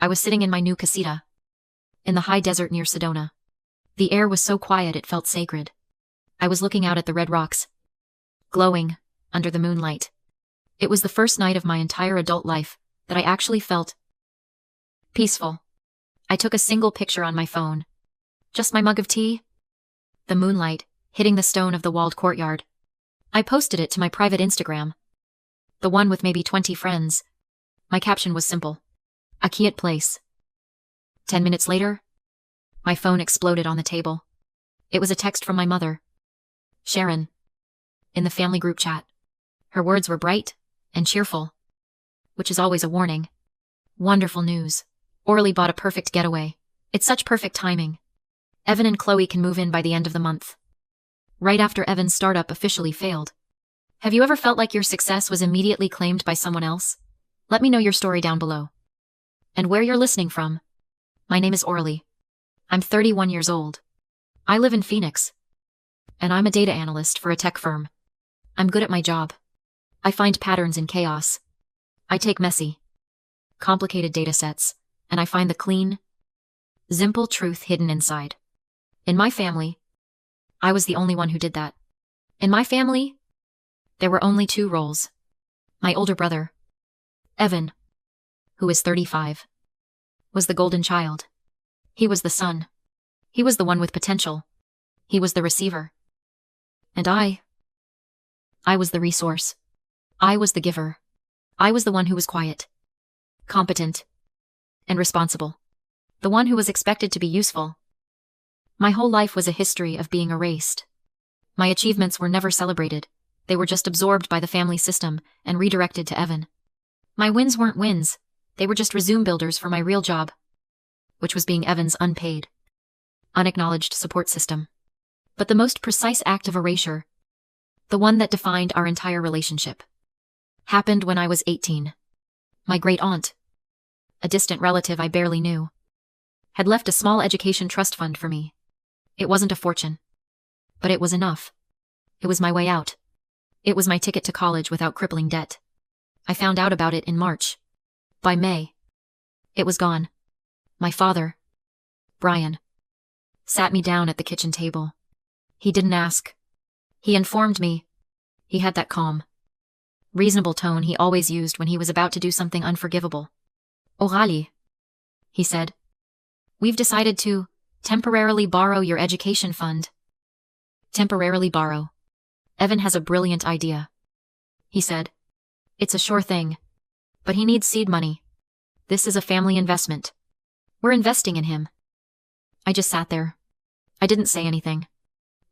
I was sitting in my new casita, in the high desert near Sedona. The air was so quiet it felt sacred. I was looking out at the red rocks, glowing under the moonlight. It was the first night of my entire adult life that I actually felt peaceful. I took a single picture on my phone. Just my mug of tea, the moonlight hitting the stone of the walled courtyard. I posted it to my private Instagram, the one with maybe 20 friends. My caption was simple: a quiet place. 10 minutes later, my phone exploded on the table. It was a text from my mother, Sharon, in the family group chat. Her words were bright and cheerful, which is always a warning. Wonderful news. Orly bought a perfect getaway. It's such perfect timing. Evan and Chloe can move in by the end of the month, right after Evan's startup officially failed. Have you ever felt like your success was immediately claimed by someone else? Let me know your story down below. And where you're listening from. My name is Orly. I'm 31 years old. I live in Phoenix. And I'm a data analyst for a tech firm. I'm good at my job. I find patterns in chaos. I take messy, complicated data sets, and I find the clean, simple truth hidden inside. In my family, I was the only one who did that. In my family, there were only two roles. My older brother, Evan, who is 35, was the golden child. He was the son. He was the one with potential. He was the receiver. And I was the resource. I was the giver. I was the one who was quiet, competent, and responsible. The one who was expected to be useful. My whole life was a history of being erased. My achievements were never celebrated. They were just absorbed by the family system and redirected to Evan. My wins weren't wins. They were just resume builders for my real job, which was being Evan's unpaid, unacknowledged support system. But the most precise act of erasure, the one that defined our entire relationship, happened when I was 18. My great-aunt, a distant relative I barely knew, had left a small education trust fund for me. It wasn't a fortune, but it was enough. It was my way out. It was my ticket to college without crippling debt. I found out about it in March. By May, it was gone. My father, Brian, sat me down at the kitchen table. He didn't ask. He informed me. He had that calm, reasonable tone he always used when he was about to do something unforgivable. Orali, he said, we've decided to temporarily borrow your education fund. Temporarily borrow. Evan has a brilliant idea, he said. It's a sure thing, but he needs seed money. This is a family investment. We're investing in him. I just sat there. I didn't say anything.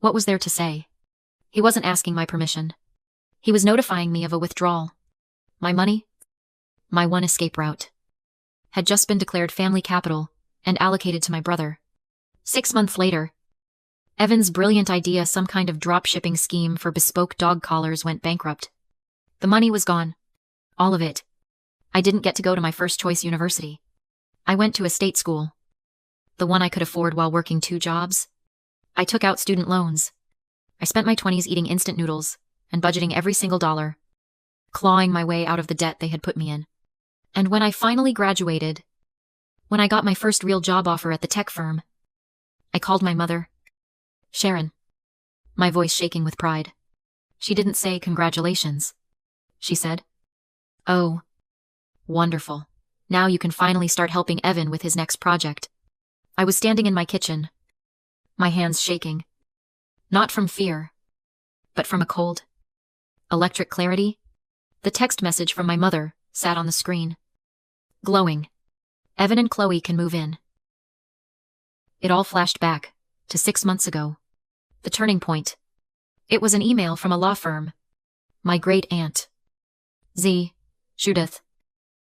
What was there to say? He wasn't asking my permission. He was notifying me of a withdrawal. My money, my one escape route, had just been declared family capital and allocated to my brother. 6 months later, Evan's brilliant idea, some kind of drop-shipping scheme for bespoke dog collars, went bankrupt. The money was gone. All of it. I didn't get to go to my first-choice university. I went to a state school, the one I could afford while working 2 jobs. I took out student loans. I spent my 20s eating instant noodles and budgeting every single dollar, clawing my way out of the debt they had put me in. And when I finally graduated, when I got my first real job offer at the tech firm, I called my mother, Sharon, my voice shaking with pride. She didn't say congratulations. She said, "Oh, wonderful. Now you can finally start helping Evan with his next project." I was standing in my kitchen, my hands shaking. Not from fear, but from a cold, electric clarity. The text message from my mother sat on the screen, glowing. Evan and Chloe can move in. It all flashed back to 6 months ago. The turning point. It was an email from a law firm. My great-aunt, Judith,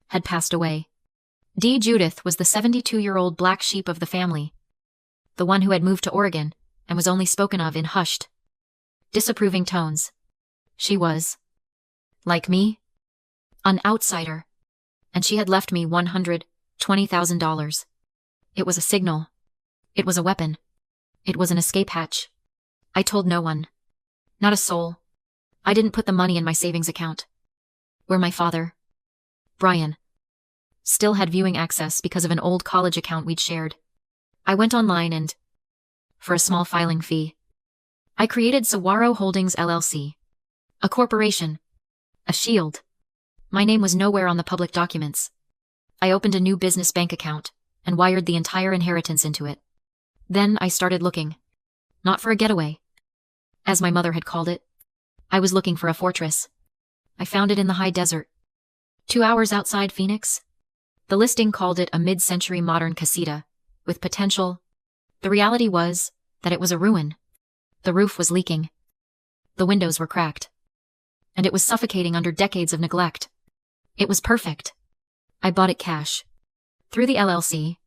had passed away. Judith was the 72-year-old black sheep of the family, the one who had moved to Oregon and was only spoken of in hushed, disapproving tones. She was, like me, an outsider, and she had left me $120,000. It was a signal. It was a weapon. It was an escape hatch. I told no one. Not a soul. I didn't put the money in my savings account, where my father, Brian, still had viewing access because of an old college account we'd shared. I went online and, for a small filing fee, I created Saguaro Holdings LLC. A corporation. A shield. My name was nowhere on the public documents. I opened a new business bank account and wired the entire inheritance into it. Then I started looking. Not for a getaway, as my mother had called it. I was looking for a fortress. I found it in the high desert, 2 hours outside Phoenix. The listing called it a mid-century modern casita, with potential. The reality was that it was a ruin. The roof was leaking. The windows were cracked. And it was suffocating under decades of neglect. It was perfect. I bought it cash. Through the LLC.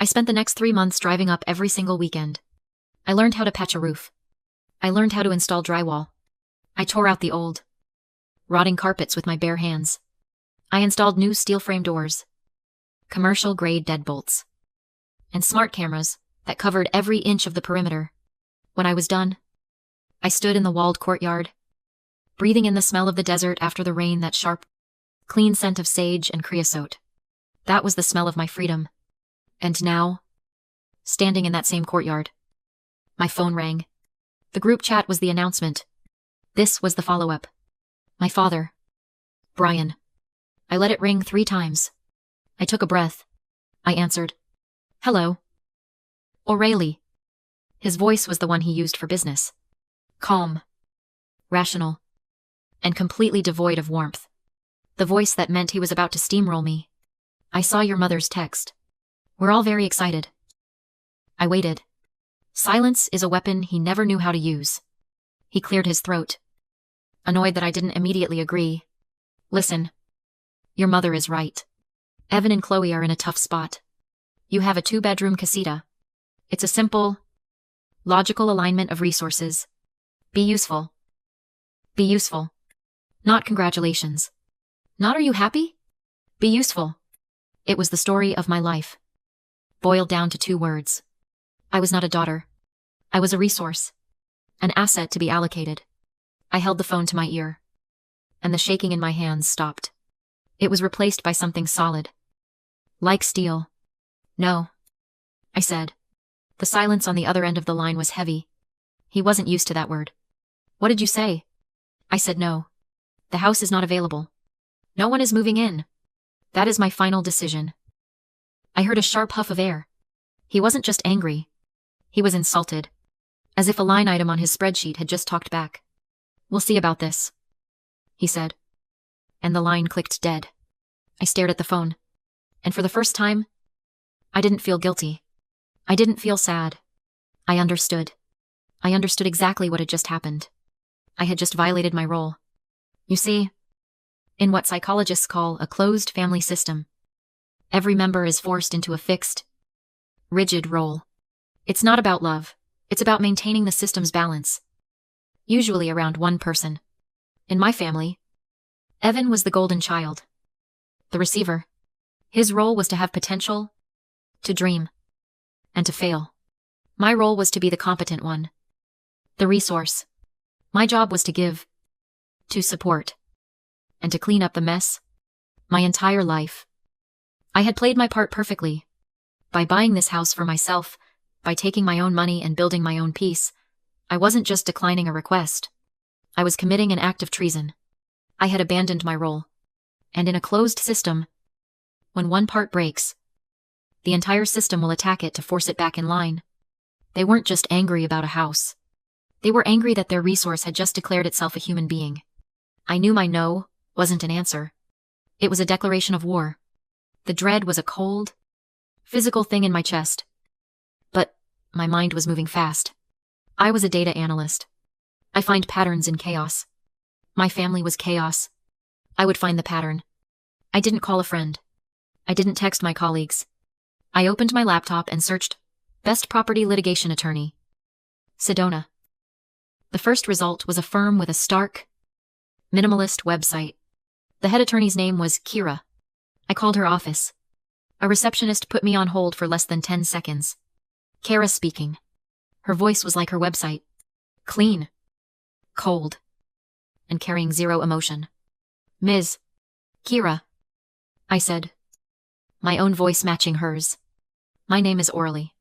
I spent the next 3 months driving up every single weekend. I learned how to patch a roof. I learned how to install drywall. I tore out the old, rotting carpets with my bare hands. I installed new steel frame doors, commercial-grade deadbolts, and smart cameras that covered every inch of the perimeter. When I was done, I stood in the walled courtyard, breathing in the smell of the desert after the rain, that sharp, clean scent of sage and creosote. That was the smell of my freedom. And now, standing in that same courtyard, my phone rang. The group chat was the announcement. This was the follow-up. My father. Brian. I let it ring 3 times. I took a breath. I answered. Hello. O'Reilly. His voice was the one he used for business. Calm. Rational. And completely devoid of warmth. The voice that meant he was about to steamroll me. I saw your mother's text. We're all very excited. I waited. Silence is a weapon he never knew how to use. He cleared his throat. Annoyed that I didn't immediately agree. Listen. Your mother is right. Evan and Chloe are in a tough spot. You have a 2-bedroom casita. It's a simple, logical alignment of resources. Be useful. Be useful. Not congratulations. Not are you happy? Be useful. It was the story of my life. Boiled down to 2 words. I was not a daughter. I was a resource. An asset to be allocated. I held the phone to my ear. And the shaking in my hands stopped. It was replaced by something solid. Like steel. No. I said. The silence on the other end of the line was heavy. He wasn't used to that word. What did you say? I said no. The house is not available. No one is moving in. That is my final decision. I heard a sharp huff of air. He wasn't just angry. He was insulted. As if a line item on his spreadsheet had just talked back. We'll see about this, he said. And the line clicked dead. I stared at the phone. And for the first time, I didn't feel guilty. I didn't feel sad. I understood. I understood exactly what had just happened. I had just violated my role. You see, in what psychologists call a closed family system, every member is forced into a fixed, rigid role. It's not about love. It's about maintaining the system's balance. Usually around one person. In my family, Evan was the golden child. The receiver. His role was to have potential, to dream, and to fail. My role was to be the competent one. The resource. My job was to give, to support, and to clean up the mess. My entire life. I had played my part perfectly. By buying this house for myself, by taking my own money and building my own peace, I wasn't just declining a request. I was committing an act of treason. I had abandoned my role. And in a closed system, when one part breaks, the entire system will attack it to force it back in line. They weren't just angry about a house. They were angry that their resource had just declared itself a human being. I knew my no wasn't an answer. It was a declaration of war. The dread was a cold, physical thing in my chest. But my mind was moving fast. I was a data analyst. I find patterns in chaos. My family was chaos. I would find the pattern. I didn't call a friend. I didn't text my colleagues. I opened my laptop and searched Best Property Litigation Attorney. Sedona. The first result was a firm with a stark, minimalist website. The head attorney's name was Kira. I called her office. A receptionist put me on hold for less than 10 seconds. Kara speaking. Her voice was like her website. Clean. Cold. And carrying zero emotion. Ms. Kira. I said. my own voice matching hers. My name is Orly.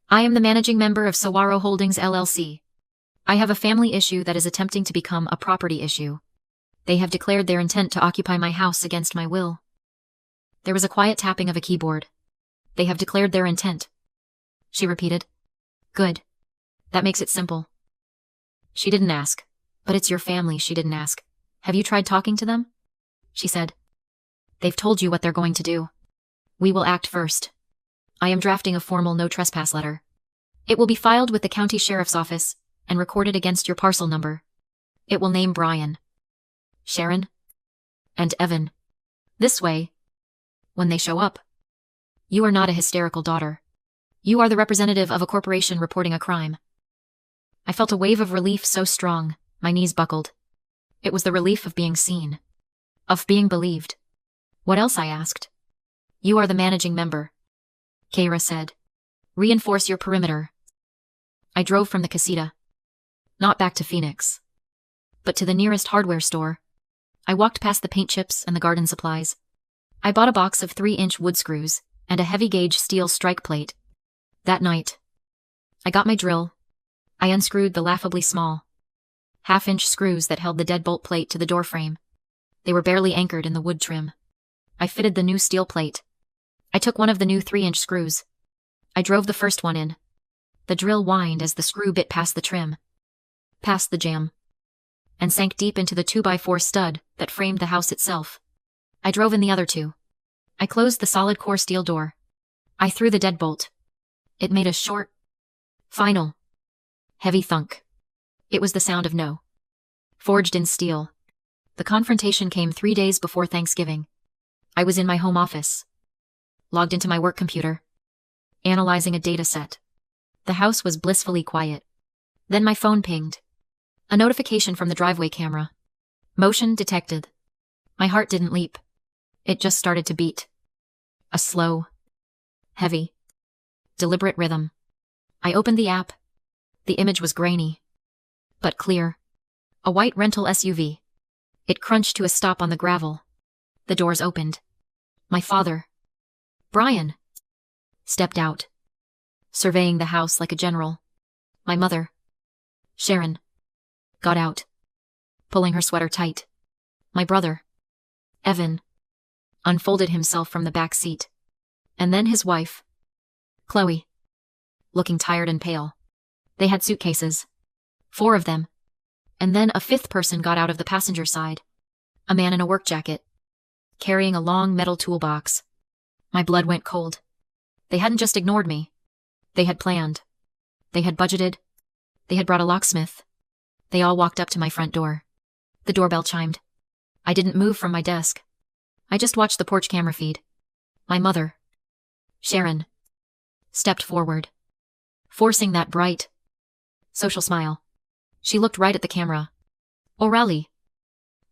I am the managing member of Saguaro Holdings LLC. I have a family issue that is attempting to become a property issue. They have declared their intent to occupy my house against my will. There was a quiet tapping of a keyboard. They have declared their intent, she repeated. Good. That makes it simple. She didn't ask. But it's your family, she didn't ask. Have you tried talking to them? She said. They've told you what they're going to do. We will act first. I am drafting a formal no trespass letter. It will be filed with the county sheriff's office and recorded against your parcel number. It will name Brian, Sharon, and Evan. This way, when they show up, you are not a hysterical daughter. You are the representative of a corporation reporting a crime. I felt a wave of relief so strong, my knees buckled. It was the relief of being seen. Of being believed. What else, I asked. You are the managing member, Keira said. Reinforce your perimeter. I drove from the casita. Not back to Phoenix, but to the nearest hardware store. I walked past the paint chips and the garden supplies. I bought a box of 3-inch wood screws and a heavy-gauge steel strike plate. That night, I got my drill. I unscrewed the laughably small, half-inch screws that held the deadbolt plate to the door frame. They were barely anchored in the wood trim. I fitted the new steel plate. I took one of the new 3-inch screws. I drove the first one in. The drill whined as the screw bit past the trim, past the jamb, and sank deep into the 2x4 stud that framed the house itself. I drove in the other two. I closed the solid core steel door. I threw the deadbolt. It made a short, final, heavy thunk. It was the sound of no. Forged in steel. The confrontation came 3 days before Thanksgiving. I was in my home office, logged into my work computer, analyzing a data set. The house was blissfully quiet. Then my phone pinged. A notification from the driveway camera. Motion detected. My heart didn't leap. It just started to beat. A slow, heavy, deliberate rhythm. I opened the app. The image was grainy, but clear. A white rental SUV. It crunched to a stop on the gravel. The doors opened. My father, Brian, stepped out, surveying the house like a general. My mother, Sharon, got out, pulling her sweater tight. My brother, Evan, unfolded himself from the back seat. And then his wife, Chloe, looking tired and pale. They had suitcases. 4 of them. And then a 5th person got out of the passenger side. A man in a work jacket, carrying a long metal toolbox. My blood went cold. They hadn't just ignored me. They had planned. They had budgeted. They had brought a locksmith. They all walked up to my front door. The doorbell chimed. I didn't move from my desk. I just watched the porch camera feed. My mother, Sharon, stepped forward, forcing that bright, social smile. She looked right at the camera. O'Reilly.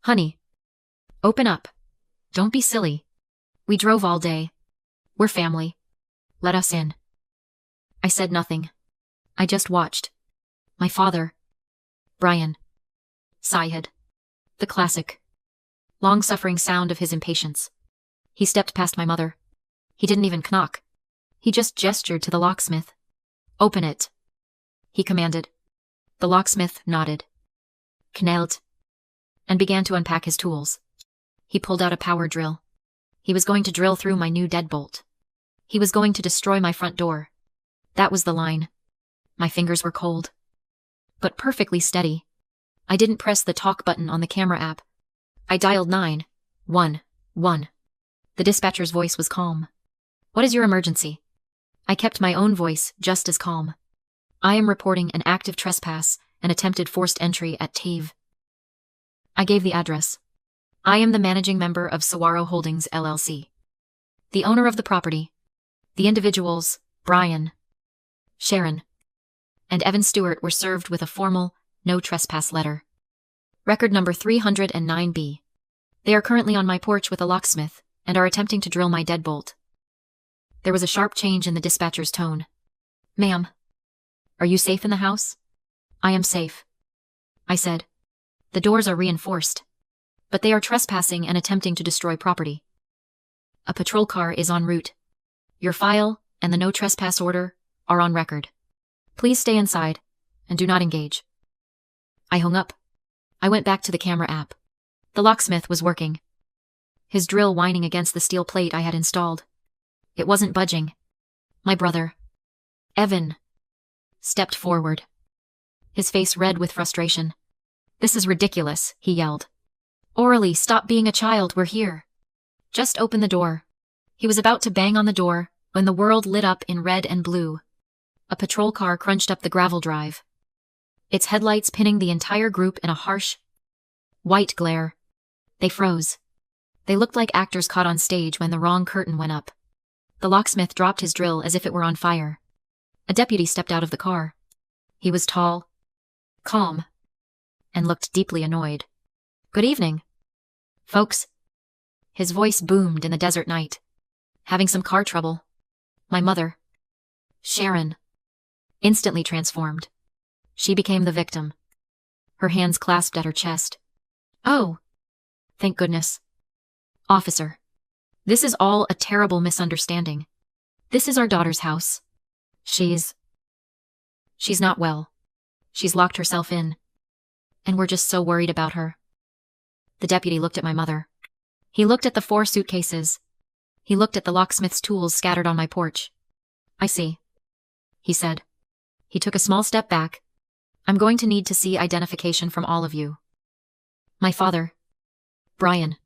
Honey. Open up. Don't be silly. We drove all day. We're family. Let us in. I said nothing. I just watched. My father, Brian, sighed. The classic, long-suffering sound of his impatience. He stepped past my mother. He didn't even knock. He just gestured to the locksmith. Open it, he commanded. The locksmith nodded, knelt, and began to unpack his tools. He pulled out a power drill. He was going to drill through my new deadbolt. He was going to destroy my front door. That was the line. My fingers were cold, but perfectly steady. I didn't press the talk button on the camera app. I dialed 911. The dispatcher's voice was calm. What is your emergency? I kept my own voice just as calm. I am reporting an active trespass and attempted forced entry at Tave. I gave the address. I am the managing member of Saguaro Holdings LLC. The owner of the property. The individuals, Brian, Sharon, and Evan Stewart, were served with a formal, no trespass letter. Record number 309B. They are currently on my porch with a locksmith and are attempting to drill my deadbolt. There was a sharp change in the dispatcher's tone. Ma'am, are you safe in the house? I am safe, I said. The doors are reinforced, but they are trespassing and attempting to destroy property. A patrol car is en route. Your file and the no trespass order are on record. Please stay inside and do not engage. I hung up. I went back to the camera app. The locksmith was working. His drill whining against the steel plate I had installed. It wasn't budging. My brother, Evan, stepped forward. His face red with frustration. This is ridiculous, he yelled. Orally, stop being a child, we're here. Just open the door. He was about to bang on the door when the world lit up in red and blue. A patrol car crunched up the gravel drive. Its headlights pinning the entire group in a harsh, white glare. They froze. They looked like actors caught on stage when the wrong curtain went up. The locksmith dropped his drill as if it were on fire. A deputy stepped out of the car. He was tall, calm, and looked deeply annoyed. Good evening, folks. His voice boomed in the desert night. Having some car trouble. My mother, Sharon, instantly transformed. She became the victim. Her hands clasped at her chest. Oh, thank goodness. Officer, this is all a terrible misunderstanding. This is our daughter's house. She's not well. She's locked herself in. And we're just so worried about her. The deputy looked at my mother. He looked at the 4 suitcases. He looked at the locksmith's tools scattered on my porch. I see, he said. He took a small step back. I'm going to need to see identification from all of you. My father, Brian,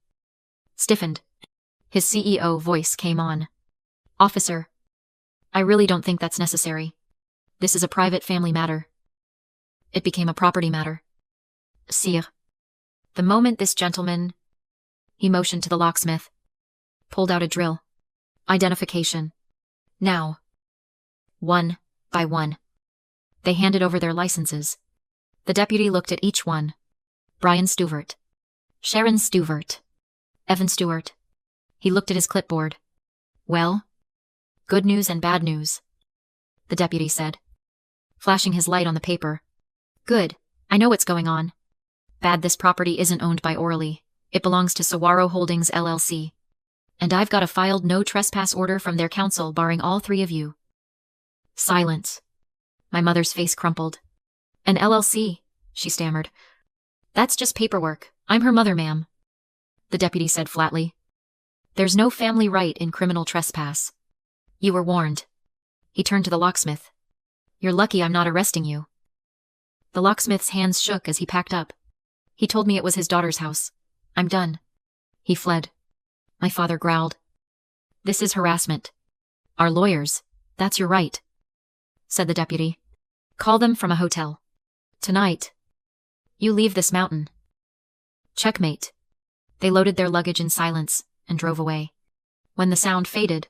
stiffened. His CEO voice came on. Officer, I really don't think that's necessary. This is a private family matter. It became a property matter. Sire, the moment this gentleman, he motioned to the locksmith, pulled out a drill. Identification. Now. One by one. They handed over their licenses. The deputy looked at each one. Brian Stewart. Sharon Stewart. Evan Stewart. He looked at his clipboard. Well, good news and bad news, the deputy said, flashing his light on the paper. Good, I know what's going on. Bad, this property isn't owned by Orally. It belongs to Saguaro Holdings LLC. And I've got a filed no trespass order from their counsel barring all 3 of you. Silence. My mother's face crumpled. An LLC, she stammered. That's just paperwork. I'm her mother, ma'am. The deputy said flatly. There's no family right in criminal trespass. You were warned. He turned to the locksmith. You're lucky I'm not arresting you. The locksmith's hands shook as he packed up. He told me it was his daughter's house. I'm done. He fled. My father growled. This is harassment. Our lawyers, that's your right, said the deputy. Call them from a hotel. Tonight. You leave this mountain. Checkmate. They loaded their luggage in silence and drove away. When the sound faded,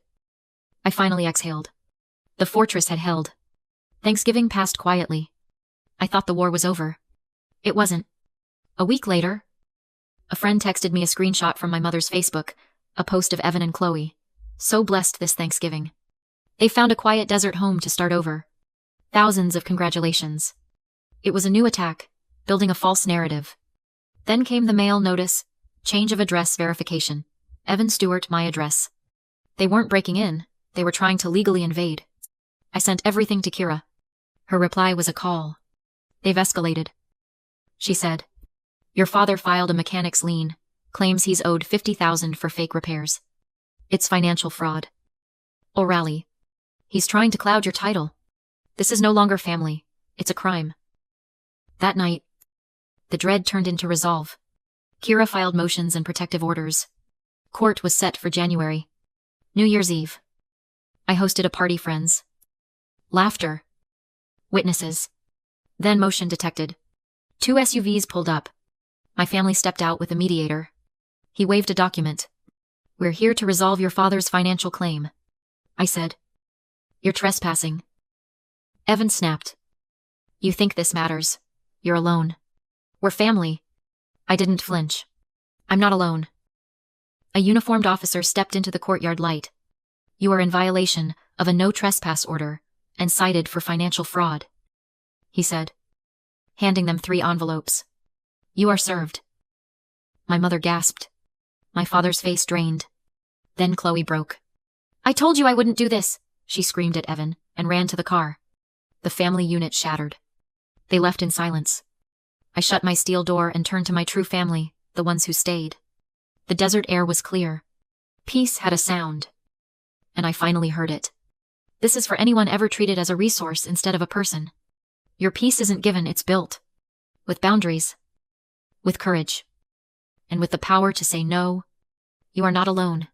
I finally exhaled. The fortress had held. Thanksgiving passed quietly. I thought the war was over. It wasn't. A week later, a friend texted me a screenshot from my mother's Facebook, a post of Evan and Chloe. So blessed this Thanksgiving. They found a quiet desert home to start over. Thousands of congratulations. It was a new attack, building a false narrative. Then came the mail notice, change of address verification. Evan Stewart, my address. They weren't breaking in, they were trying to legally invade. I sent everything to Kira. Her reply was a call. They've escalated. She said, your father filed a mechanic's lien, claims he's owed $50,000 for fake repairs. It's financial fraud. O'Reilly. He's trying to cloud your title. This is no longer family, it's a crime. That night, the dread turned into resolve. Kira filed motions and protective orders. Court was set for January. New Year's Eve. I hosted a party, friends. Laughter. Witnesses. Then motion detected. 2 SUVs pulled up. My family stepped out with a mediator. He waved a document. We're here to resolve your father's financial claim. I said. You're trespassing. Evan snapped. You think this matters? You're alone. We're family. I didn't flinch. I'm not alone. A uniformed officer stepped into the courtyard light. You are in violation of a no trespass order and cited for financial fraud, he said, handing them 3 envelopes. You are served. My mother gasped. My father's face drained. Then Chloe broke. I told you I wouldn't do this, she screamed at Evan and ran to the car. The family unit shattered. They left in silence. I shut my steel door and turned to my true family, the ones who stayed. The desert air was clear. Peace had a sound. And I finally heard it. This is for anyone ever treated as a resource instead of a person. Your peace isn't given, it's built. With boundaries. With courage. And with the power to say no. You are not alone.